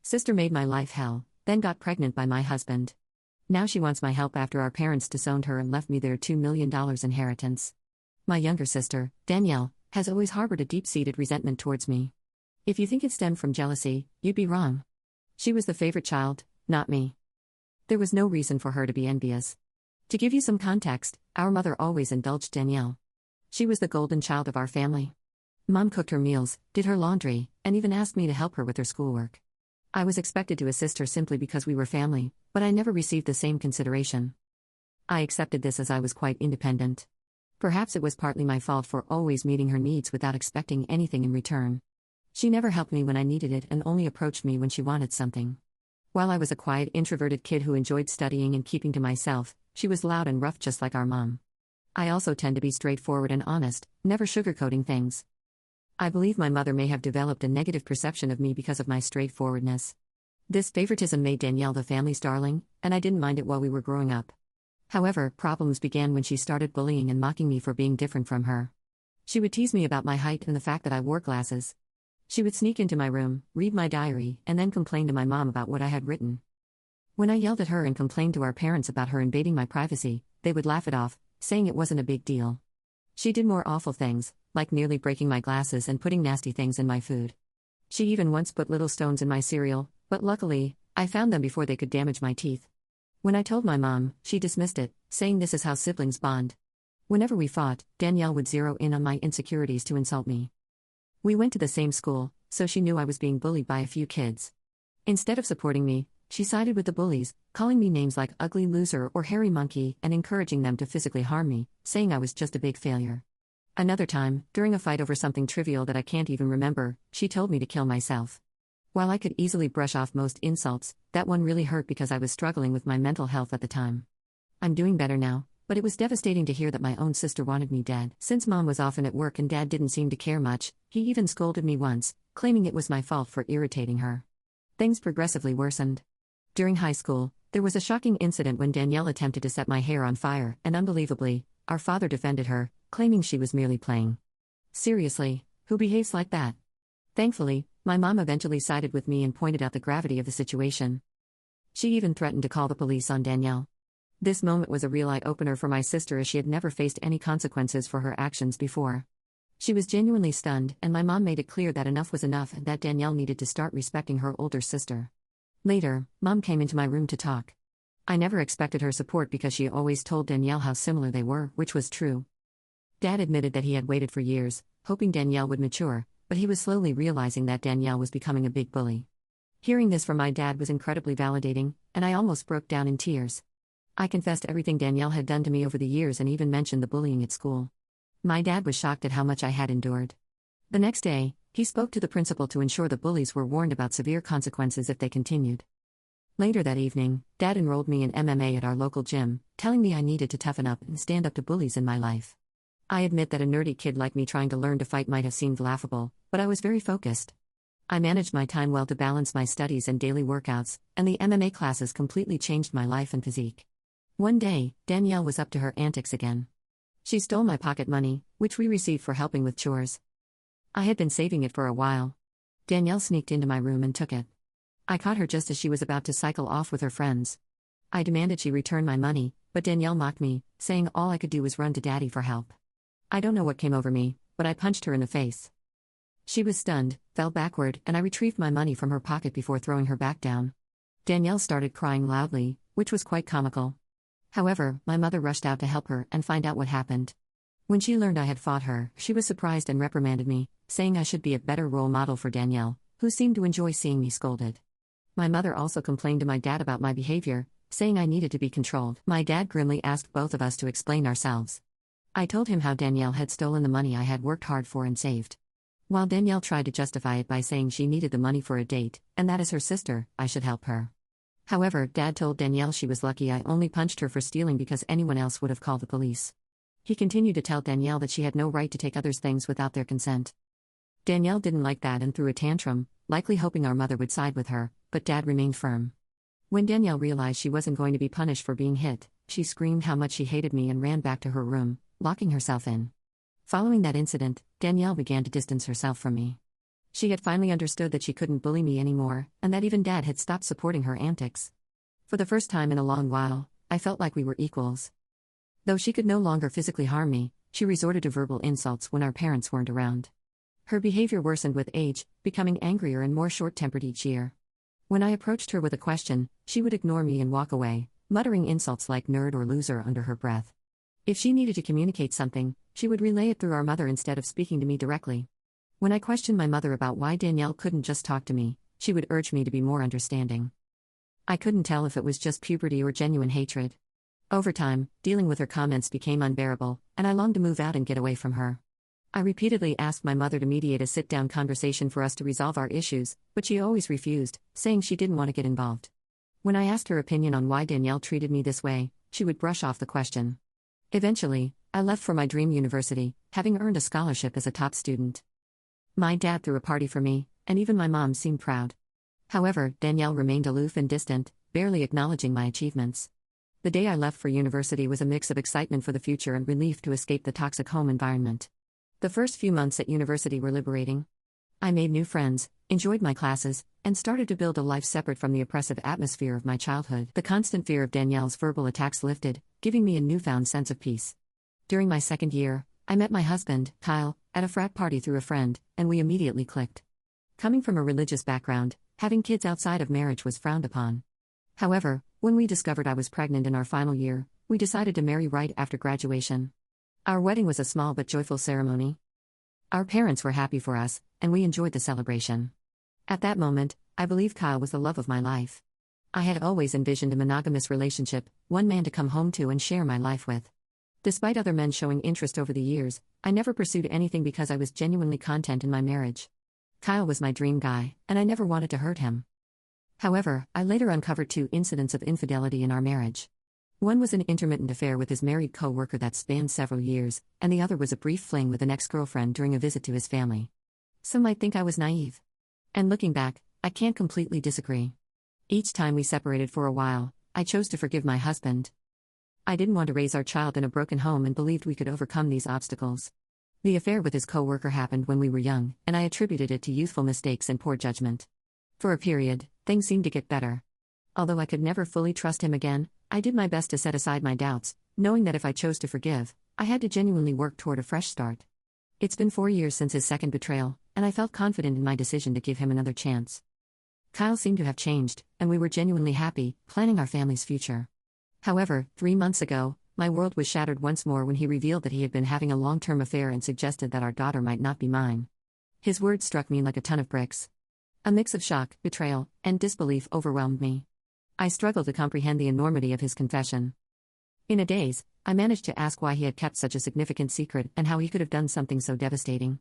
Sister made my life hell, then got pregnant by my husband. Now she wants my help after our parents disowned her and left me their $2 million inheritance. My younger sister, Danielle, has always harbored a deep-seated resentment towards me. If you think it stemmed from jealousy, you'd be wrong. She was the favorite child, not me. There was no reason for her to be envious. To give you some context, our mother always indulged Danielle. She was the golden child of our family. Mom cooked her meals, did her laundry, and even asked me to help her with her schoolwork. I was expected to assist her simply because we were family, but I never received the same consideration. I accepted this as I was quite independent. Perhaps it was partly my fault for always meeting her needs without expecting anything in return. She never helped me when I needed it and only approached me when she wanted something. While I was a quiet, introverted kid who enjoyed studying and keeping to myself, she was loud and rough just like our mom. I also tend to be straightforward and honest, never sugarcoating things. I believe my mother may have developed a negative perception of me because of my straightforwardness. This favoritism made Danielle the family's darling, and I didn't mind it while we were growing up. However, problems began when she started bullying and mocking me for being different from her. She would tease me about my height and the fact that I wore glasses. She would sneak into my room, read my diary, and then complain to my mom about what I had written. When I yelled at her and complained to our parents about her invading my privacy, they would laugh it off, saying it wasn't a big deal. She did more awful things, like nearly breaking my glasses and putting nasty things in my food. She even once put little stones in my cereal, but luckily, I found them before they could damage my teeth. When I told my mom, she dismissed it, saying this is how siblings bond. Whenever we fought, Danielle would zero in on my insecurities to insult me. We went to the same school, so she knew I was being bullied by a few kids. Instead of supporting me, she sided with the bullies, calling me names like ugly loser or hairy monkey and encouraging them to physically harm me, saying I was just a big failure. Another time, during a fight over something trivial that I can't even remember, she told me to kill myself. While I could easily brush off most insults, that one really hurt because I was struggling with my mental health at the time. I'm doing better now, but it was devastating to hear that my own sister wanted me dead. Since Mom was often at work and Dad didn't seem to care much, he even scolded me once, claiming it was my fault for irritating her. Things progressively worsened. During high school, there was a shocking incident when Danielle attempted to set my hair on fire, and unbelievably, our father defended her, claiming she was merely playing. Seriously, who behaves like that? Thankfully, my mom eventually sided with me and pointed out the gravity of the situation. She even threatened to call the police on Danielle. This moment was a real eye-opener for my sister as she had never faced any consequences for her actions before. She was genuinely stunned, and my mom made it clear that enough was enough and that Danielle needed to start respecting her older sister. Later, Mom came into my room to talk. I never expected her support because she always told Danielle how similar they were, which was true. Dad admitted that he had waited for years, hoping Danielle would mature, but he was slowly realizing that Danielle was becoming a big bully. Hearing this from my dad was incredibly validating, and I almost broke down in tears. I confessed everything Danielle had done to me over the years and even mentioned the bullying at school. My dad was shocked at how much I had endured. The next day, he spoke to the principal to ensure the bullies were warned about severe consequences if they continued. Later that evening, Dad enrolled me in MMA at our local gym, telling me I needed to toughen up and stand up to bullies in my life. I admit that a nerdy kid like me trying to learn to fight might have seemed laughable, but I was very focused. I managed my time well to balance my studies and daily workouts, and the MMA classes completely changed my life and physique. One day, Danielle was up to her antics again. She stole my pocket money, which we received for helping with chores. I had been saving it for a while. Danielle sneaked into my room and took it. I caught her just as she was about to cycle off with her friends. I demanded she return my money, but Danielle mocked me, saying all I could do was run to Daddy for help. I don't know what came over me, but I punched her in the face. She was stunned, fell backward, and I retrieved my money from her pocket before throwing her back down. Danielle started crying loudly, which was quite comical. However, my mother rushed out to help her and find out what happened. When she learned I had fought her, she was surprised and reprimanded me, saying I should be a better role model for Danielle, who seemed to enjoy seeing me scolded. My mother also complained to my dad about my behavior, saying I needed to be controlled. My dad grimly asked both of us to explain ourselves. I told him how Danielle had stolen the money I had worked hard for and saved. While Danielle tried to justify it by saying she needed the money for a date, and that as her sister, I should help her. However, Dad told Danielle she was lucky I only punched her for stealing because anyone else would have called the police. He continued to tell Danielle that she had no right to take others' things without their consent. Danielle didn't like that and threw a tantrum, likely hoping our mother would side with her, but Dad remained firm. When Danielle realized she wasn't going to be punished for being hit, she screamed how much she hated me and ran back to her room, locking herself in. Following that incident, Danielle began to distance herself from me. She had finally understood that she couldn't bully me anymore, and that even Dad had stopped supporting her antics. For the first time in a long while, I felt like we were equals. Though she could no longer physically harm me, she resorted to verbal insults when our parents weren't around. Her behavior worsened with age, becoming angrier and more short-tempered each year. When I approached her with a question, she would ignore me and walk away, muttering insults like nerd or loser under her breath. If she needed to communicate something, she would relay it through our mother instead of speaking to me directly. When I questioned my mother about why Danielle couldn't just talk to me, she would urge me to be more understanding. I couldn't tell if it was just puberty or genuine hatred. Over time, dealing with her comments became unbearable, and I longed to move out and get away from her. I repeatedly asked my mother to mediate a sit-down conversation for us to resolve our issues, but she always refused, saying she didn't want to get involved. When I asked her opinion on why Danielle treated me this way, she would brush off the question. Eventually, I left for my dream university, having earned a scholarship as a top student. My dad threw a party for me, and even my mom seemed proud. However, Danielle remained aloof and distant, barely acknowledging my achievements. The day I left for university was a mix of excitement for the future and relief to escape the toxic home environment. The first few months at university were liberating. I made new friends, enjoyed my classes, and started to build a life separate from the oppressive atmosphere of my childhood. The constant fear of Danielle's verbal attacks lifted, giving me a newfound sense of peace. During my second year, I met my husband, Kyle, at a frat party through a friend, and we immediately clicked. Coming from a religious background, having kids outside of marriage was frowned upon. However, when we discovered I was pregnant in our final year, we decided to marry right after graduation. Our wedding was a small but joyful ceremony. Our parents were happy for us, and we enjoyed the celebration. At that moment, I believed Kyle was the love of my life. I had always envisioned a monogamous relationship, one man to come home to and share my life with. Despite other men showing interest over the years, I never pursued anything because I was genuinely content in my marriage. Kyle was my dream guy, and I never wanted to hurt him. However, I later uncovered 2 incidents of infidelity in our marriage. One was an intermittent affair with his married co-worker that spanned several years, and the other was a brief fling with an ex-girlfriend during a visit to his family. Some might think I was naive. And looking back, I can't completely disagree. Each time we separated for a while, I chose to forgive my husband. I didn't want to raise our child in a broken home and believed we could overcome these obstacles. The affair with his co-worker happened when we were young, and I attributed it to youthful mistakes and poor judgment. For a period, things seemed to get better. Although I could never fully trust him again, I did my best to set aside my doubts, knowing that if I chose to forgive, I had to genuinely work toward a fresh start. It's been 4 years since his second betrayal, and I felt confident in my decision to give him another chance. Kyle seemed to have changed, and we were genuinely happy, planning our family's future. However, 3 months ago, my world was shattered once more when he revealed that he had been having a long-term affair and suggested that our daughter might not be mine. His words struck me like a ton of bricks. A mix of shock, betrayal, and disbelief overwhelmed me. I struggled to comprehend the enormity of his confession. In a daze, I managed to ask why he had kept such a significant secret and how he could have done something so devastating.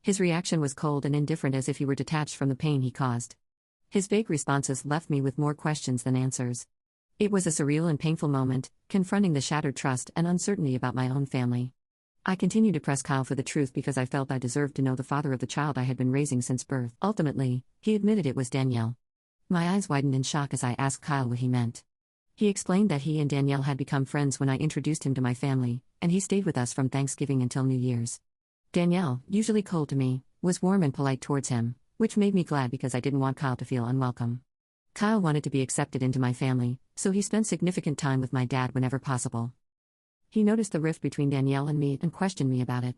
His reaction was cold and indifferent, as if he were detached from the pain he caused. His vague responses left me with more questions than answers. It was a surreal and painful moment, confronting the shattered trust and uncertainty about my own family. I continued to press Kyle for the truth because I felt I deserved to know the father of the child I had been raising since birth. Ultimately, he admitted it was Danielle. My eyes widened in shock as I asked Kyle what he meant. He explained that he and Danielle had become friends when I introduced him to my family, and he stayed with us from Thanksgiving until New Year's. Danielle, usually cold to me, was warm and polite towards him, which made me glad because I didn't want Kyle to feel unwelcome. Kyle wanted to be accepted into my family, so he spent significant time with my dad whenever possible. He noticed the rift between Danielle and me and questioned me about it.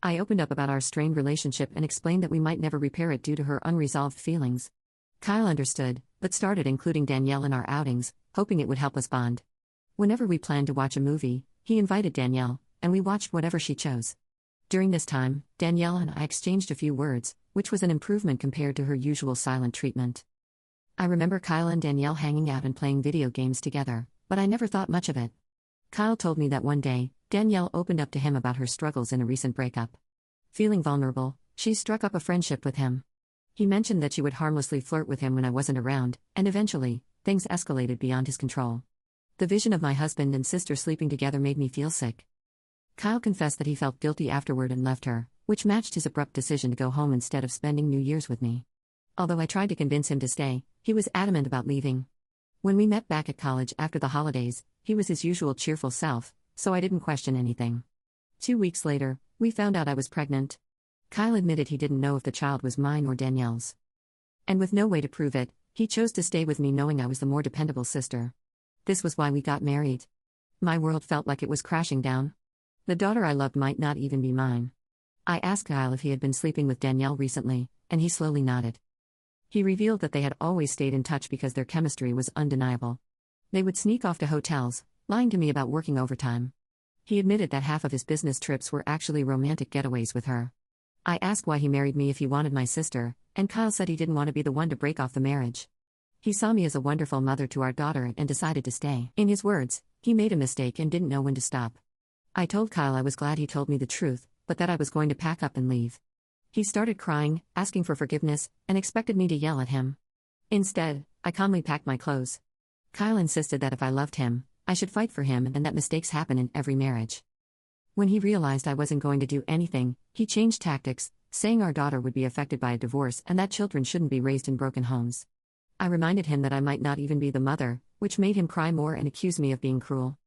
I opened up about our strained relationship and explained that we might never repair it due to her unresolved feelings. Kyle understood, but started including Danielle in our outings, hoping it would help us bond. Whenever we planned to watch a movie, he invited Danielle, and we watched whatever she chose. During this time, Danielle and I exchanged a few words, which was an improvement compared to her usual silent treatment. I remember Kyle and Danielle hanging out and playing video games together, but I never thought much of it. Kyle told me that one day, Danielle opened up to him about her struggles in a recent breakup. Feeling vulnerable, she struck up a friendship with him. He mentioned that she would harmlessly flirt with him when I wasn't around, and eventually, things escalated beyond his control. The vision of my husband and sister sleeping together made me feel sick. Kyle confessed that he felt guilty afterward and left her, which matched his abrupt decision to go home instead of spending New Year's with me. Although I tried to convince him to stay, he was adamant about leaving. When we met back at college after the holidays, he was his usual cheerful self, so I didn't question anything. 2 weeks later, we found out I was pregnant. Kyle admitted he didn't know if the child was mine or Danielle's. And with no way to prove it, he chose to stay with me knowing I was the more dependable sister. This was why we got married. My world felt like it was crashing down. The daughter I loved might not even be mine. I asked Kyle if he had been sleeping with Danielle recently, and he slowly nodded. He revealed that they had always stayed in touch because their chemistry was undeniable. They would sneak off to hotels, lying to me about working overtime. He admitted that half of his business trips were actually romantic getaways with her. I asked why he married me if he wanted my sister, and Kyle said he didn't want to be the one to break off the marriage. He saw me as a wonderful mother to our daughter and decided to stay. In his words, he made a mistake and didn't know when to stop. I told Kyle I was glad he told me the truth, but that I was going to pack up and leave. He started crying, asking for forgiveness, and expected me to yell at him. Instead, I calmly packed my clothes. Kyle insisted that if I loved him, I should fight for him and that mistakes happen in every marriage. When he realized I wasn't going to do anything, he changed tactics, saying our daughter would be affected by a divorce and that children shouldn't be raised in broken homes. I reminded him that I might not even be the mother, which made him cry more and accuse me of being cruel.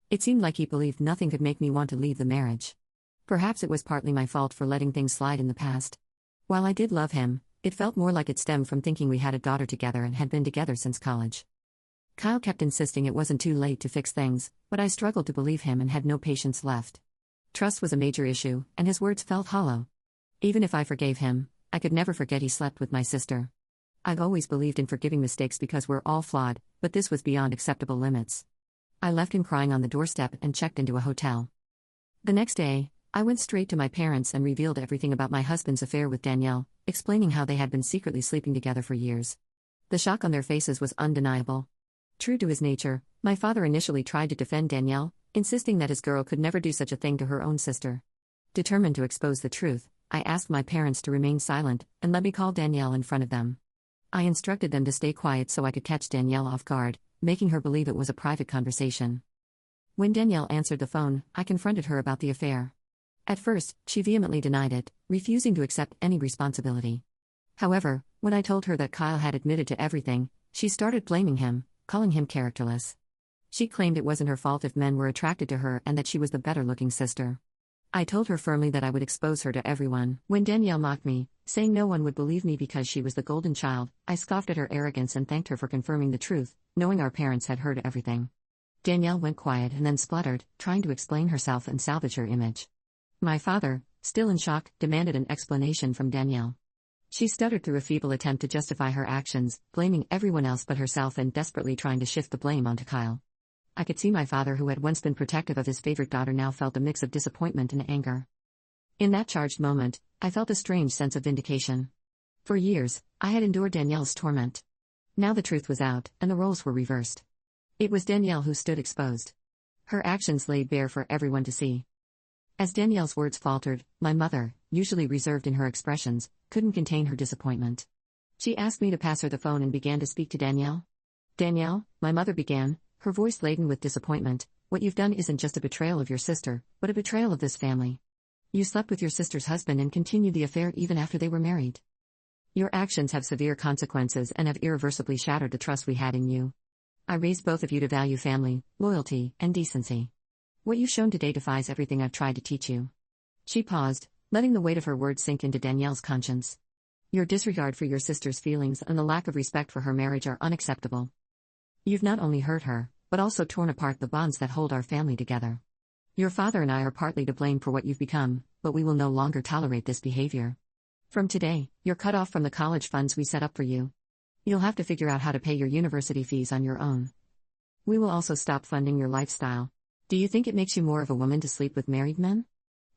It seemed like he believed nothing could make me want to leave the marriage. Perhaps it was partly my fault for letting things slide in the past. While I did love him, it felt more like it stemmed from thinking we had a daughter together and had been together since college. Kyle kept insisting it wasn't too late to fix things, but I struggled to believe him and had no patience left. Trust was a major issue, and his words felt hollow. Even if I forgave him, I could never forget he slept with my sister. I've always believed in forgiving mistakes because we're all flawed, but this was beyond acceptable limits. I left him crying on the doorstep and checked into a hotel. The next day, I went straight to my parents and revealed everything about my husband's affair with Danielle, explaining how they had been secretly sleeping together for years. The shock on their faces was undeniable. True to his nature, my father initially tried to defend Danielle, insisting that his girl could never do such a thing to her own sister. Determined to expose the truth, I asked my parents to remain silent and let me call Danielle in front of them. I instructed them to stay quiet so I could catch Danielle off guard, making her believe it was a private conversation. When Danielle answered the phone, I confronted her about the affair. At first, she vehemently denied it, refusing to accept any responsibility. However, when I told her that Kyle had admitted to everything, she started blaming him, calling him characterless. She claimed it wasn't her fault if men were attracted to her and that she was the better-looking sister. I told her firmly that I would expose her to everyone. When Danielle mocked me, saying no one would believe me because she was the golden child, I scoffed at her arrogance and thanked her for confirming the truth, knowing our parents had heard everything. Danielle went quiet and then spluttered, trying to explain herself and salvage her image. My father, still in shock, demanded an explanation from Danielle. She stuttered through a feeble attempt to justify her actions, blaming everyone else but herself and desperately trying to shift the blame onto Kyle. I could see my father, who had once been protective of his favorite daughter, now felt a mix of disappointment and anger. In that charged moment, I felt a strange sense of vindication. For years, I had endured Danielle's torment. Now the truth was out, and the roles were reversed. It was Danielle who stood exposed. Her actions laid bare for everyone to see. As Danielle's words faltered, my mother, usually reserved in her expressions, couldn't contain her disappointment. She asked me to pass her the phone and began to speak to Danielle. "Danielle," my mother began, her voice laden with disappointment, "what you've done isn't just a betrayal of your sister, but a betrayal of this family. You slept with your sister's husband and continued the affair even after they were married. Your actions have severe consequences and have irreversibly shattered the trust we had in you. I raised both of you to value family, loyalty, and decency. What you've shown today defies everything I've tried to teach you." She paused, letting the weight of her words sink into Danielle's conscience. "Your disregard for your sister's feelings and the lack of respect for her marriage are unacceptable. You've not only hurt her, but also torn apart the bonds that hold our family together. Your father and I are partly to blame for what you've become, but we will no longer tolerate this behavior. From today, you're cut off from the college funds we set up for you. You'll have to figure out how to pay your university fees on your own. We will also stop funding your lifestyle. Do you think it makes you more of a woman to sleep with married men?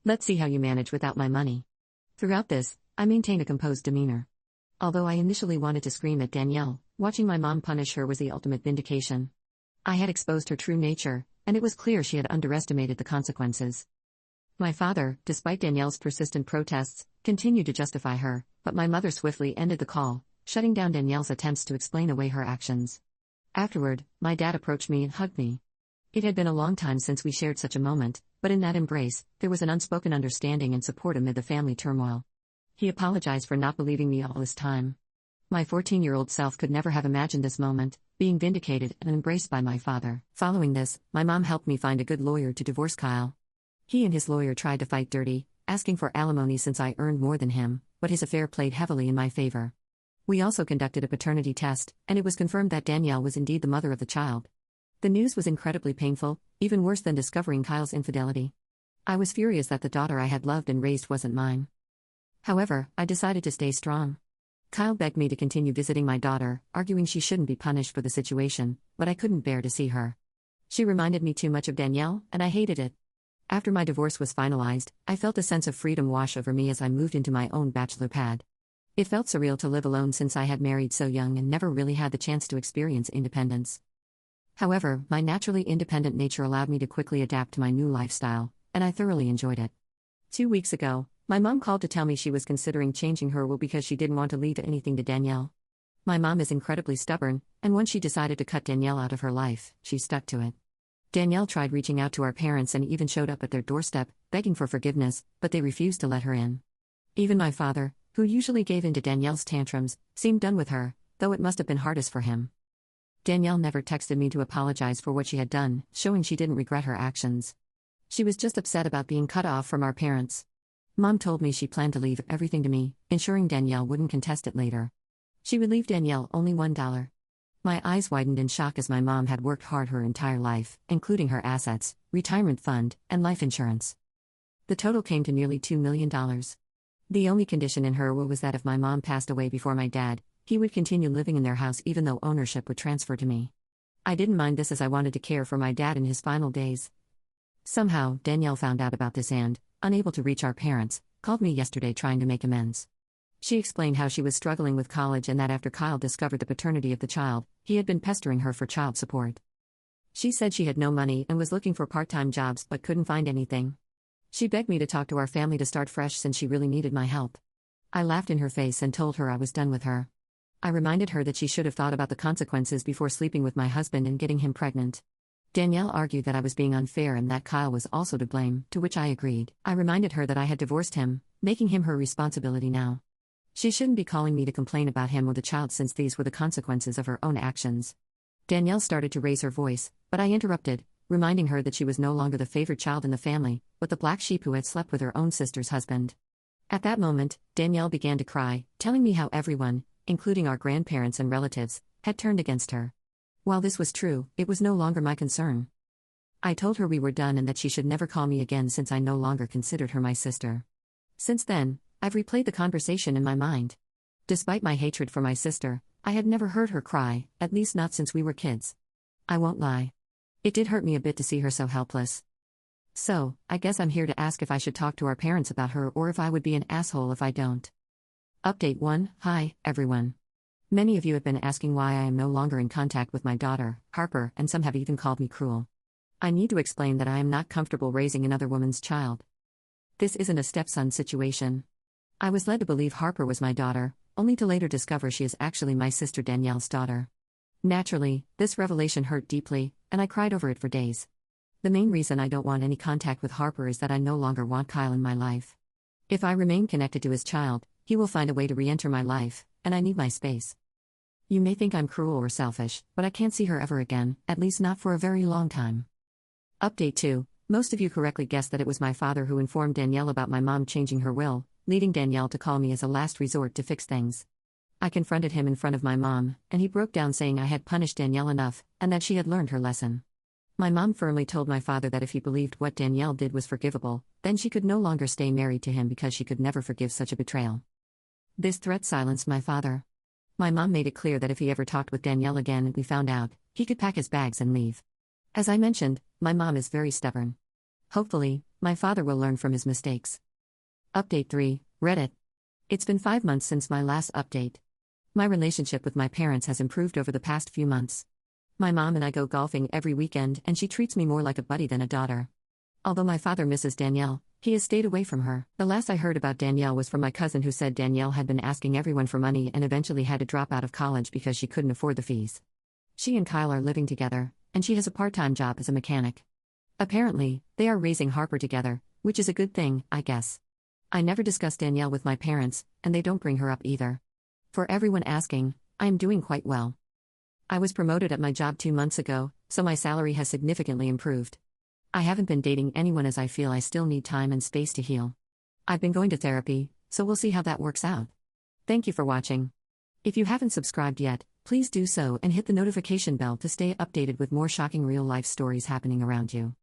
Let's see how you manage without my money." Throughout this, I maintained a composed demeanor. Although I initially wanted to scream at Danielle, watching my mom punish her was the ultimate vindication. I had exposed her true nature, and it was clear she had underestimated the consequences. My father, despite Danielle's persistent protests, continued to justify her, but my mother swiftly ended the call, shutting down Danielle's attempts to explain away her actions. Afterward, my dad approached me and hugged me. It had been a long time since we shared such a moment, but in that embrace, there was an unspoken understanding and support amid the family turmoil. He apologized for not believing me all this time. My 14-year-old self could never have imagined this moment, being vindicated and embraced by my father. Following this, my mom helped me find a good lawyer to divorce Kyle. He and his lawyer tried to fight dirty, asking for alimony since I earned more than him, but his affair played heavily in my favor. We also conducted a paternity test, and it was confirmed that Danielle was indeed the mother of the child. The news was incredibly painful, even worse than discovering Kyle's infidelity. I was furious that the daughter I had loved and raised wasn't mine. However, I decided to stay strong. Kyle begged me to continue visiting my daughter, arguing she shouldn't be punished for the situation, but I couldn't bear to see her. She reminded me too much of Danielle, and I hated it. After my divorce was finalized, I felt a sense of freedom wash over me as I moved into my own bachelor pad. It felt surreal to live alone since I had married so young and never really had the chance to experience independence. However, my naturally independent nature allowed me to quickly adapt to my new lifestyle, and I thoroughly enjoyed it. 2 weeks ago, my mom called to tell me she was considering changing her will because she didn't want to leave anything to Danielle. My mom is incredibly stubborn, and once she decided to cut Danielle out of her life, she stuck to it. Danielle tried reaching out to our parents and even showed up at their doorstep, begging for forgiveness, but they refused to let her in. Even my father, who usually gave in to Danielle's tantrums, seemed done with her, though it must have been hardest for him. Danielle never texted me to apologize for what she had done, showing she didn't regret her actions. She was just upset about being cut off from our parents. Mom told me she planned to leave everything to me, ensuring Danielle wouldn't contest it later. She would leave Danielle only $1. My eyes widened in shock as my mom had worked hard her entire life, including her assets, retirement fund, and life insurance. The total came to nearly $2 million. The only condition in her will was that if my mom passed away before my dad, he would continue living in their house even though ownership would transfer to me. I didn't mind this as I wanted to care for my dad in his final days. Somehow, Danielle found out about this and, unable to reach our parents, called me yesterday trying to make amends. She explained how she was struggling with college and that after Kyle discovered the paternity of the child, he had been pestering her for child support. She said she had no money and was looking for part-time jobs but couldn't find anything. She begged me to talk to our family to start fresh since she really needed my help. I laughed in her face and told her I was done with her. I reminded her that she should have thought about the consequences before sleeping with my husband and getting him pregnant. Danielle argued that I was being unfair and that Kyle was also to blame, to which I agreed. I reminded her that I had divorced him, making him her responsibility now. She shouldn't be calling me to complain about him or the child since these were the consequences of her own actions. Danielle started to raise her voice, but I interrupted, reminding her that she was no longer the favored child in the family, but the black sheep who had slept with her own sister's husband. At that moment, Danielle began to cry, telling me how everyone, including our grandparents and relatives, had turned against her. While this was true, it was no longer my concern. I told her we were done and that she should never call me again since I no longer considered her my sister. Since then, I've replayed the conversation in my mind. Despite my hatred for my sister, I had never heard her cry, at least not since we were kids. I won't lie. It did hurt me a bit to see her so helpless. So, I guess I'm here to ask if I should talk to our parents about her or if I would be an asshole if I don't. Update 1. Hi, everyone. Many of you have been asking why I am no longer in contact with my daughter, Harper, and some have even called me cruel. I need to explain that I am not comfortable raising another woman's child. This isn't a stepson situation. I was led to believe Harper was my daughter, only to later discover she is actually my sister Danielle's daughter. Naturally, this revelation hurt deeply, and I cried over it for days. The main reason I don't want any contact with Harper is that I no longer want Kyle in my life. If I remain connected to his child, he will find a way to re-enter my life, and I need my space. You may think I'm cruel or selfish, but I can't see her ever again, at least not for a very long time. Update 2. Most of you correctly guessed that it was my father who informed Danielle about my mom changing her will, leading Danielle to call me as a last resort to fix things. I confronted him in front of my mom, and he broke down saying I had punished Danielle enough, and that she had learned her lesson. My mom firmly told my father that if he believed what Danielle did was forgivable, then she could no longer stay married to him because she could never forgive such a betrayal. This threat silenced my father. My mom made it clear that if he ever talked with Danielle again and we found out, he could pack his bags and leave. As I mentioned, my mom is very stubborn. Hopefully, my father will learn from his mistakes. Update 3. Reddit. It's been 5 months since my last update. My relationship with my parents has improved over the past few months. My mom and I go golfing every weekend and she treats me more like a buddy than a daughter. Although my father misses Danielle, he has stayed away from her. The last I heard about Danielle was from my cousin who said Danielle had been asking everyone for money and eventually had to drop out of college because she couldn't afford the fees. She and Kyle are living together, and she has a part-time job as a mechanic. Apparently, they are raising Harper together, which is a good thing, I guess. I never discuss Danielle with my parents, and they don't bring her up either. For everyone asking, I am doing quite well. I was promoted at my job 2 months ago, so my salary has significantly improved. I haven't been dating anyone as I feel I still need time and space to heal. I've been going to therapy, so we'll see how that works out. Thank you for watching. If you haven't subscribed yet, please do so and hit the notification bell to stay updated with more shocking real life stories happening around you.